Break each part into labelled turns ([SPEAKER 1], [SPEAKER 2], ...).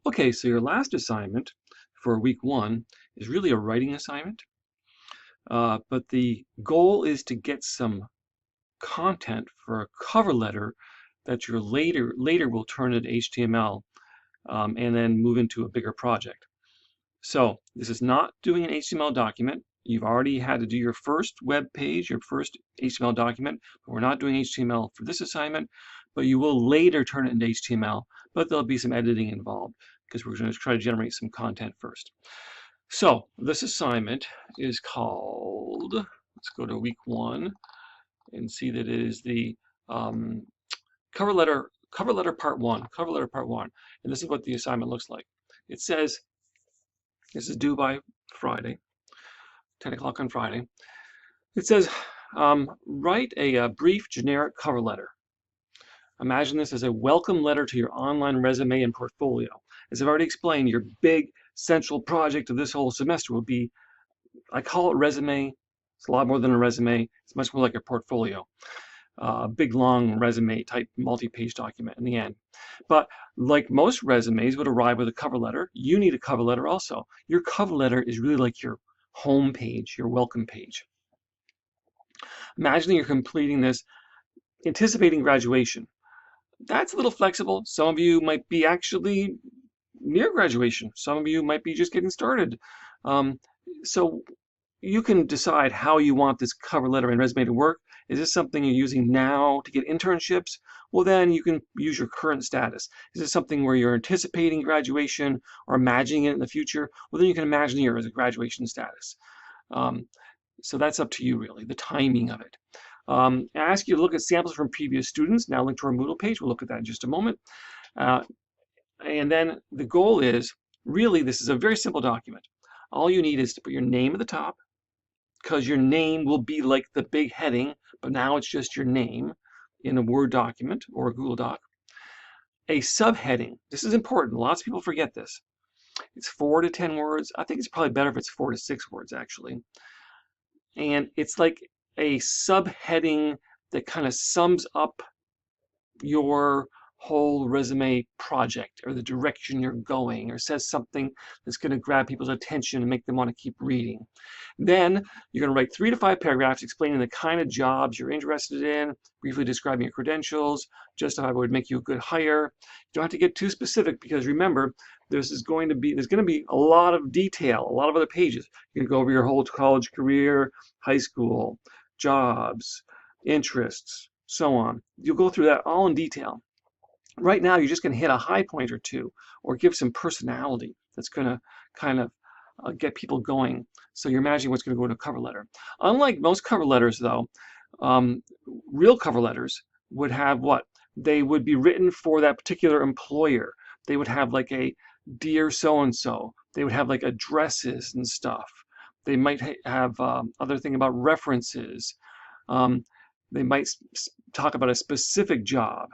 [SPEAKER 1] Okay, so your last assignment for week 1 is really a writing assignment, but the goal is to get some content for a cover letter that you later will turn into HTML and then move into a bigger project. So this is not doing an HTML document. You've already had to do your first web page, your first HTML document, but we're not doing HTML for this assignment, but you will later turn it into HTML, but there'll be some editing involved because we're going to try to generate some content first. So this assignment is called, let's go to week 1 and see that it is the cover letter part 1, cover letter part 1. And this is what the assignment looks like. It says, this is due by Friday, 10 o'clock on Friday. It says, write a brief generic cover letter. Imagine this as a welcome letter to your online resume and portfolio. As I've already explained, your big central project of this whole semester will be, I call it resume. It's a lot more than a resume. It's much more like a portfolio. Big, long resume type multi-page document in the end. But like most resumes would arrive with a cover letter, you need a cover letter also. Your cover letter is really like your home page, your welcome page. Imagine you're completing this anticipating graduation. That's a little flexible. Some of you might be actually near graduation. Some of you might be just getting started. So you can decide how you want this cover letter and resume to work. Is this something you're using now to get internships? Well, then you can use your current status. Is this something where you're anticipating graduation or imagining it in the future? Well, then you can imagine here as a graduation status. So that's up to you, really, the timing of it. I ask you to look at samples from previous students. Now link to our Moodle page. We'll look at that in just a moment. And then the goal is, really, this is a very simple document. All you need is to put your name at the top, because your name will be like the big heading, but now it's just your name in a Word document or a Google Doc. A subheading. This is important. Lots of people forget this. It's 4 to 10 words. I think it's probably better if it's 4 to 6 words, actually. And it's like a subheading that kind of sums up your whole resume project or the direction you're going, or says something that's going to grab people's attention and make them want to keep reading. Then you're going to write 3 to 5 paragraphs explaining the kind of jobs you're interested in, briefly describing your credentials, justify what would make you a good hire. You don't have to get too specific, because remember, there's going to be a lot of detail, a lot of other pages. You're going to go over your whole college career, high school, jobs, interests, so on. You'll go through that all in detail. Right now, you're just going to hit a high point or two, or give some personality that's going to kind of get people going. So you're imagining what's going to go in a cover letter. Unlike most cover letters, though, real cover letters would have what? They would be written for that particular employer. They would have like a dear so-and-so. They would have like addresses and stuff. They might have other thing about references. They might talk about a specific job.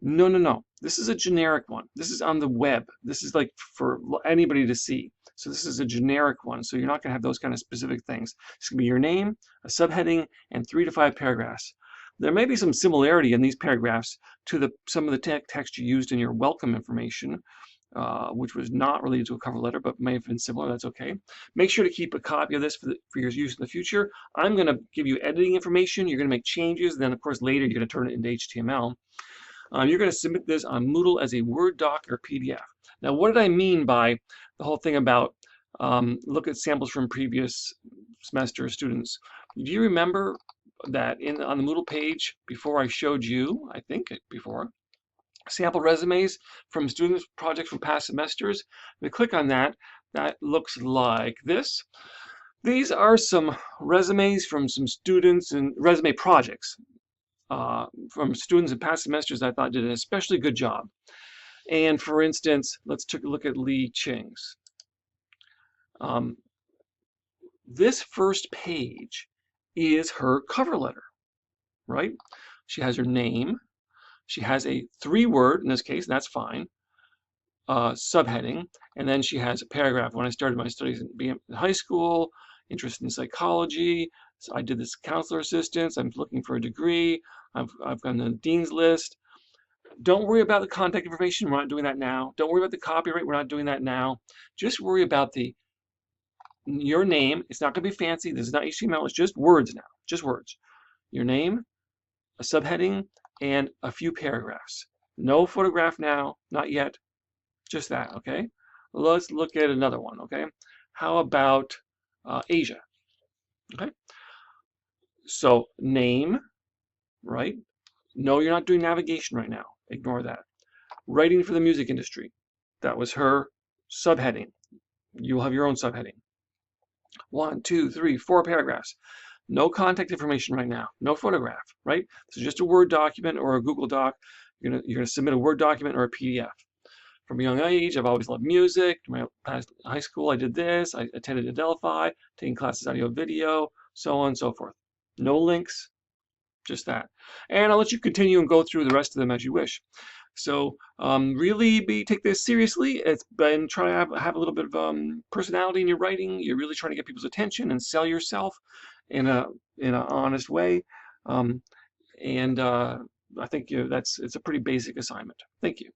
[SPEAKER 1] No. This is a generic one. This is on the web. This is like for anybody to see. So this is a generic one. So you're not going to have those kind of specific things. It's going to be your name, a subheading, and 3 to 5 paragraphs. There may be some similarity in these paragraphs to some of the text you used in your welcome information, which was not related to a cover letter, but may have been similar. That's okay. Make sure to keep a copy of this for your use in the future. I'm going to give you editing information. You're going to make changes. Then, of course, later you're going to turn it into HTML. You're going to submit this on Moodle as a Word doc or PDF. Now, what did I mean by the whole thing about look at samples from previous semester students? Do you remember that on the Moodle page before I showed you, I think before, sample resumes from students' projects from past semesters? If you click on that, that looks like this. These are some resumes from some students and resume projects. From students in past semesters I thought did an especially good job. And for instance, let's take a look at Lee Ching's. This first page is her cover letter, right? She has her name. She has a 3-word, in this case, that's fine, subheading. And then she has a paragraph. When I started my studies in high school, interest in psychology. So I did this counselor assistance. I'm looking for a degree. I've gotten the dean's list. Don't worry about the contact information. We're not doing that now. Don't worry about the copyright. We're not doing that now. Just worry about your name. It's not going to be fancy. This is not HTML. It's just words now. Just words. Your name, a subheading, and a few paragraphs. No photograph now. Not yet. Just that, okay? Let's look at another one, okay? How about Asia, okay? So name, right? No, you're not doing navigation right now. Ignore that. Writing for the music industry. That was her subheading. You'll have your own subheading. 1, 2, 3, 4 paragraphs. No contact information right now. No photograph, right? This is just a Word document or a Google Doc. You're gonna submit a Word document or a PDF. From a young age, I've always loved music. In my past high school, I did this. I attended Adelphi, taking classes audio video, so on and so forth. No links, just that. And I'll let you continue and go through the rest of them as you wish. So really take this seriously. And try to have a little bit of personality in your writing. You're really trying to get people's attention and sell yourself in an honest way. I think it's a pretty basic assignment. Thank you.